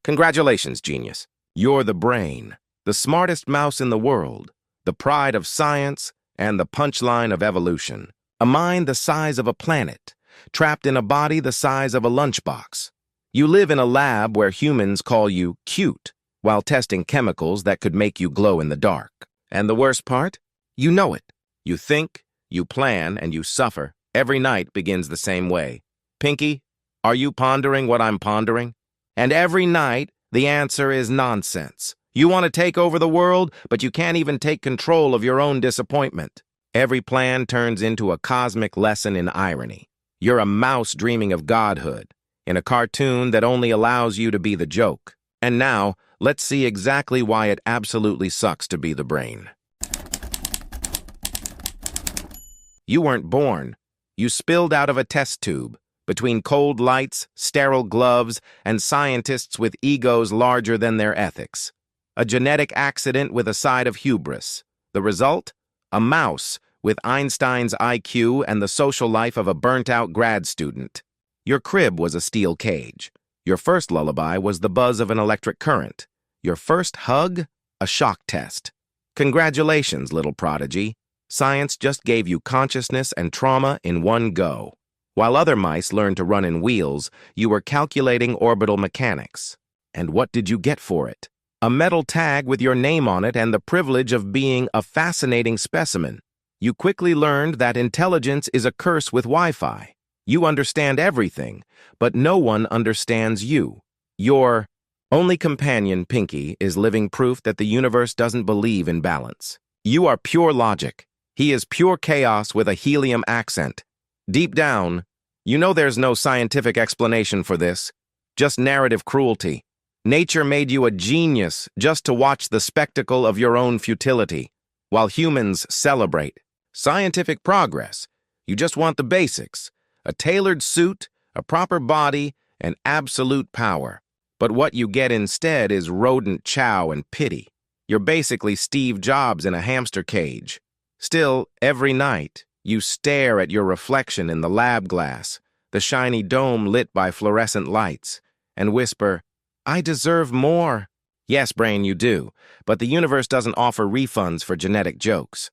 Congratulations, genius. You're the brain, the smartest mouse in the world, the pride of science, and the punchline of evolution. A mind the size of a planet, trapped in a body the size of a lunchbox. You live in a lab where humans call you cute, while testing chemicals that could make you glow in the dark. And the worst part? You know it. You think, you plan, and you suffer. Every night begins the same way. Pinky, are you pondering what I'm pondering? And every night, the answer is nonsense. You want to take over the world, but you can't even take control of your own disappointment. Every plan turns into a cosmic lesson in irony. You're a mouse dreaming of godhood, in a cartoon that only allows you to be the joke. And now, let's see exactly why it absolutely sucks to be the brain. You weren't born. You spilled out of a test tube, between cold lights, sterile gloves, and scientists with egos larger than their ethics. A genetic accident with a side of hubris. The result? A mouse with Einstein's IQ and the social life of a burnt-out grad student. Your crib was a steel cage. Your first lullaby was the buzz of an electric current. Your first hug? A shock test. Congratulations, little prodigy. Science just gave you consciousness and trauma in one go. While other mice learned to run in wheels, you were calculating orbital mechanics. And what did you get for it? A metal tag with your name on it and the privilege of being a fascinating specimen. You quickly learned that intelligence is a curse with Wi-Fi. You understand everything, but no one understands you. Your only companion, Pinky, is living proof that the universe doesn't believe in balance. You are pure logic. He is pure chaos with a helium accent. Deep down, you know there's no scientific explanation for this, just narrative cruelty. Nature made you a genius just to watch the spectacle of your own futility, while humans celebrate scientific progress. You just want the basics, a tailored suit, a proper body, and absolute power. But what you get instead is rodent chow and pity. You're basically Steve Jobs in a hamster cage. Still, every night, you stare at your reflection in the lab glass, the shiny dome lit by fluorescent lights, and whisper, I deserve more. Yes, brain, you do, but the universe doesn't offer refunds for genetic jokes.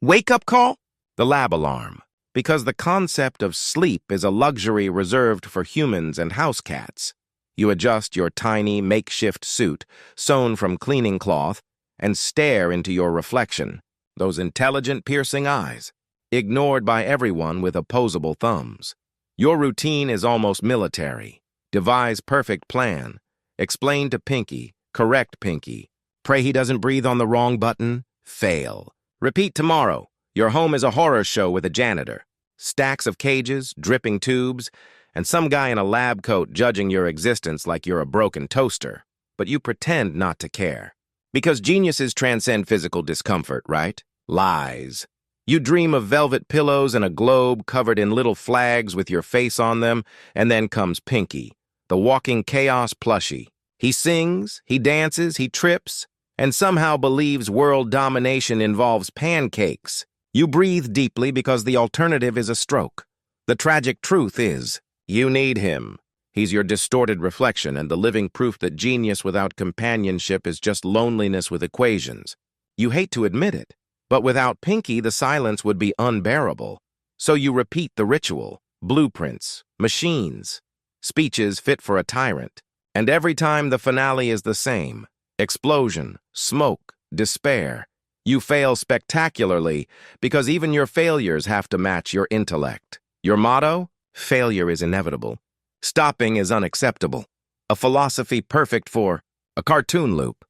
Wake-up call? The lab alarm. Because the concept of sleep is a luxury reserved for humans and house cats. You adjust your tiny makeshift suit, sewn from cleaning cloth, and stare into your reflection, those intelligent, piercing eyes, ignored by everyone with opposable thumbs. Your routine is almost military. Devise perfect plan. Explain to Pinky. Correct Pinky. Pray he doesn't breathe on the wrong button. Fail. Repeat tomorrow. Your home is a horror show with a janitor. Stacks of cages, dripping tubes, and some guy in a lab coat judging your existence like you're a broken toaster. But you pretend not to care. Because geniuses transcend physical discomfort, right? Lies. You dream of velvet pillows and a globe covered in little flags with your face on them, and then comes Pinky, the walking chaos plushie. He sings, he dances, he trips, and somehow believes world domination involves pancakes. You breathe deeply because the alternative is a stroke. The tragic truth is, you need him. He's your distorted reflection and the living proof that genius without companionship is just loneliness with equations. You hate to admit it, but without Pinky, the silence would be unbearable. So you repeat the ritual, blueprints, machines, speeches fit for a tyrant. And every time the finale is the same. Explosion, smoke, despair. You fail spectacularly because even your failures have to match your intellect. Your motto? Failure is inevitable. Stopping is unacceptable. A philosophy perfect for a cartoon loop.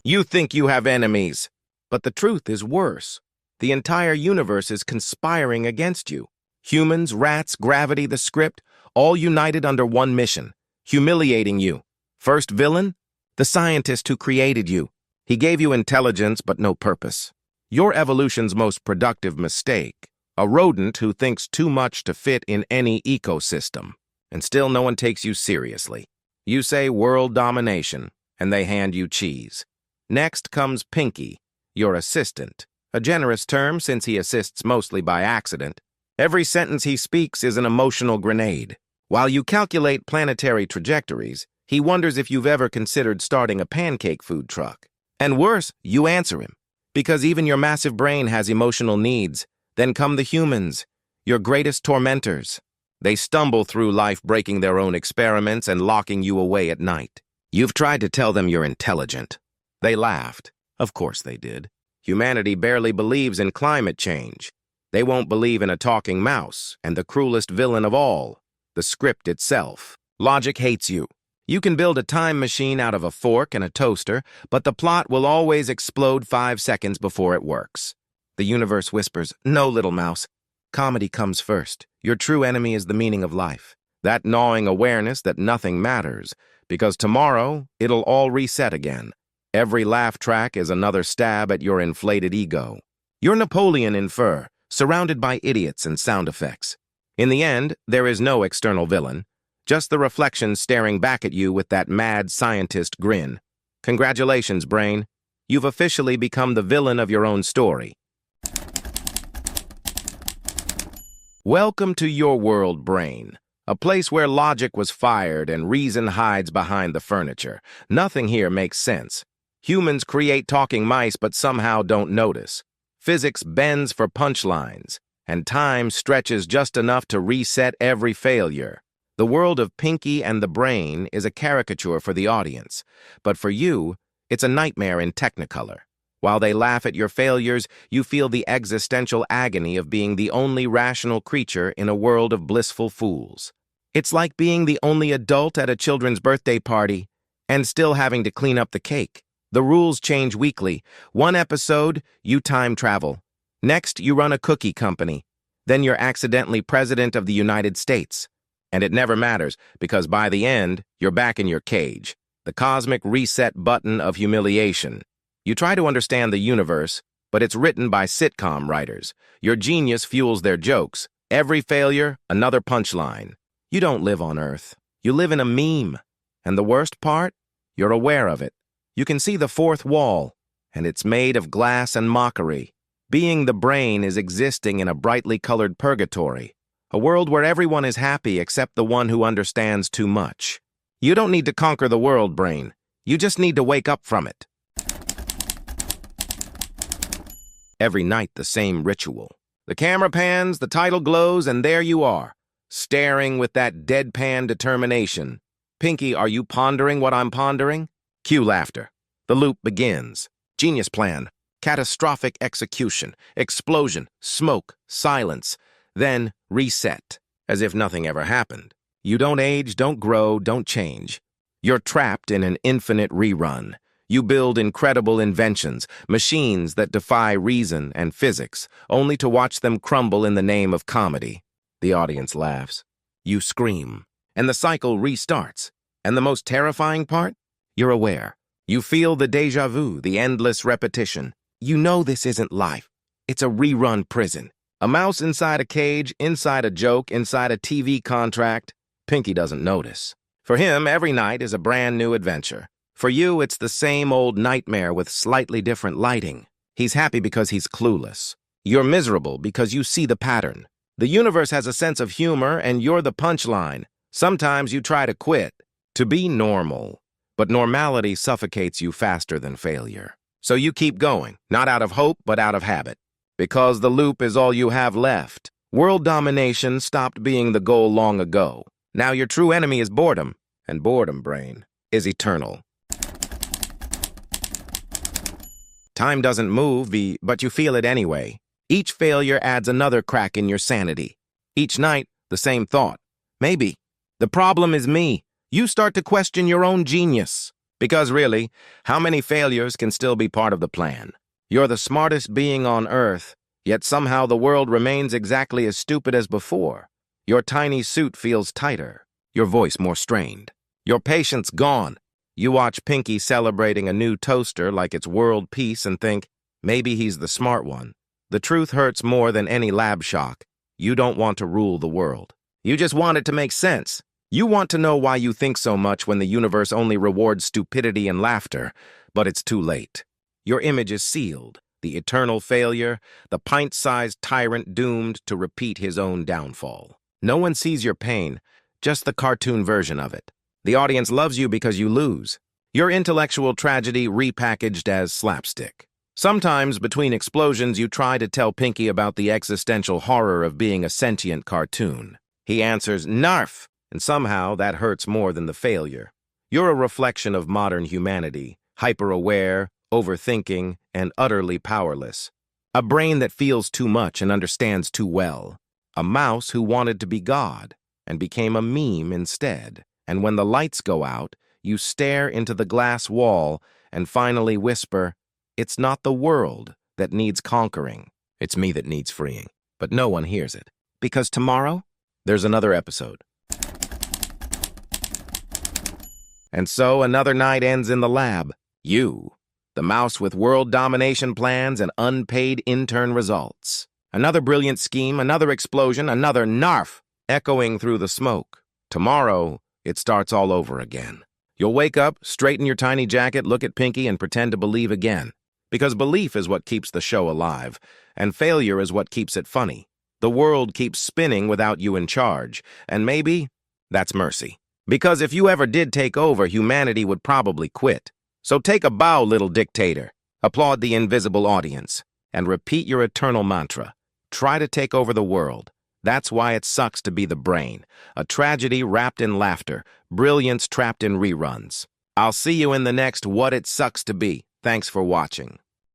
You think you have enemies, but the truth is worse. The entire universe is conspiring against you. Humans, rats, gravity, the script, all united under one mission, humiliating you. First villain? The scientist who created you. He gave you intelligence but no purpose. Your evolution's most productive mistake. A rodent who thinks too much to fit in any ecosystem. And still no one takes you seriously. You say world domination, and they hand you cheese. Next comes Pinky, your assistant. A generous term since he assists mostly by accident. Every sentence he speaks is an emotional grenade. While you calculate planetary trajectories, he wonders if you've ever considered starting a pancake food truck. And worse, you answer him. Because even your massive brain has emotional needs. Then come the humans, your greatest tormentors. They stumble through life breaking their own experiments and locking you away at night. You've tried to tell them you're intelligent. They laughed. Of course they did. Humanity barely believes in climate change. They won't believe in a talking mouse and the cruelest villain of all, the script itself. Logic hates you. You can build a time machine out of a fork and a toaster, but the plot will always explode 5 seconds before it works. The universe whispers, "No, little mouse. Comedy comes first. Your true enemy is the meaning of life. That gnawing awareness that nothing matters, because tomorrow it'll all reset again. Every laugh track is another stab at your inflated ego. You're Napoleon in fur, surrounded by idiots and sound effects. In the end, there is no external villain, just the reflection staring back at you with that mad scientist grin. Congratulations, brain. You've officially become the villain of your own story. Welcome to your world, brain. A place where logic was fired and reason hides behind the furniture. Nothing here makes sense. Humans create talking mice but somehow don't notice. Physics bends for punchlines, and time stretches just enough to reset every failure. The world of Pinky and the Brain is a caricature for the audience, but for you, it's a nightmare in Technicolor. While they laugh at your failures, you feel the existential agony of being the only rational creature in a world of blissful fools. It's like being the only adult at a children's birthday party and still having to clean up the cake. The rules change weekly. One episode, you time travel. Next, you run a cookie company. Then you're accidentally president of the United States. And it never matters, because by the end, you're back in your cage. The cosmic reset button of humiliation. You try to understand the universe, but it's written by sitcom writers. Your genius fuels their jokes. Every failure, another punchline. You don't live on Earth. You live in a meme. And the worst part? You're aware of it. You can see the fourth wall, and it's made of glass and mockery. Being the Brain is existing in a brightly colored purgatory, a world where everyone is happy except the one who understands too much. You don't need to conquer the world, Brain. You just need to wake up from it. Every night, the same ritual. The camera pans, the title glows, and there you are, staring with that deadpan determination. Pinky, are you pondering what I'm pondering? Cue laughter. The loop begins. Genius plan. Catastrophic execution. Explosion. Smoke. Silence. Then reset, as if nothing ever happened. You don't age, don't grow, don't change. You're trapped in an infinite rerun. You build incredible inventions, machines that defy reason and physics, only to watch them crumble in the name of comedy. The audience laughs. You scream, and the cycle restarts. And the most terrifying part? You're aware. You feel the déjà vu, the endless repetition. You know this isn't life. It's a rerun prison. A mouse inside a cage, inside a joke, inside a TV contract. Pinky doesn't notice. For him, every night is a brand new adventure. For you, it's the same old nightmare with slightly different lighting. He's happy because he's clueless. You're miserable because you see the pattern. The universe has a sense of humor, and you're the punchline. Sometimes you try to quit, to be normal. But normality suffocates you faster than failure. So you keep going, not out of hope, but out of habit. Because the loop is all you have left. World domination stopped being the goal long ago. Now your true enemy is boredom, and boredom, Brain, is eternal. Time doesn't move, but you feel it anyway. Each failure adds another crack in your sanity. Each night, the same thought. Maybe. The problem is me. You start to question your own genius. Because really, how many failures can still be part of the plan? You're the smartest being on Earth, yet somehow the world remains exactly as stupid as before. Your tiny suit feels tighter, your voice more strained. Your patience gone. You watch Pinky celebrating a new toaster like it's world peace and think, maybe he's the smart one. The truth hurts more than any lab shock. You don't want to rule the world. You just want it to make sense. You want to know why you think so much when the universe only rewards stupidity and laughter, but it's too late. Your image is sealed. the eternal failure, the pint-sized tyrant doomed to repeat his own downfall. No one sees your pain, just the cartoon version of it. The audience loves you because you lose. Your intellectual tragedy repackaged as slapstick. Sometimes, between explosions, you try to tell Pinky about the existential horror of being a sentient cartoon. He answers, "Narf!" And somehow that hurts more than the failure. You're a reflection of modern humanity, hyper-aware, overthinking, and utterly powerless. A brain that feels too much and understands too well. A mouse who wanted to be God and became a meme instead. And when the lights go out, you stare into the glass wall and finally whisper, "It's not the world that needs conquering. It's me that needs freeing." But no one hears it. Because tomorrow, there's another episode. And so another night ends in the lab. You, the mouse with world domination plans and unpaid intern results. Another brilliant scheme, another explosion, another narf echoing through the smoke. Tomorrow, it starts all over again. You'll wake up, straighten your tiny jacket, look at Pinky, and pretend to believe again. Because belief is what keeps the show alive, and failure is what keeps it funny. The world keeps spinning without you in charge, and maybe that's mercy. Because if you ever did take over, humanity would probably quit. So take a bow, little dictator. Applaud the invisible audience, and repeat your eternal mantra. Try to take over the world. That's why it sucks to be the brain. A tragedy wrapped in laughter, brilliance trapped in reruns. I'll see you in the next What It Sucks to Be. Thanks for watching.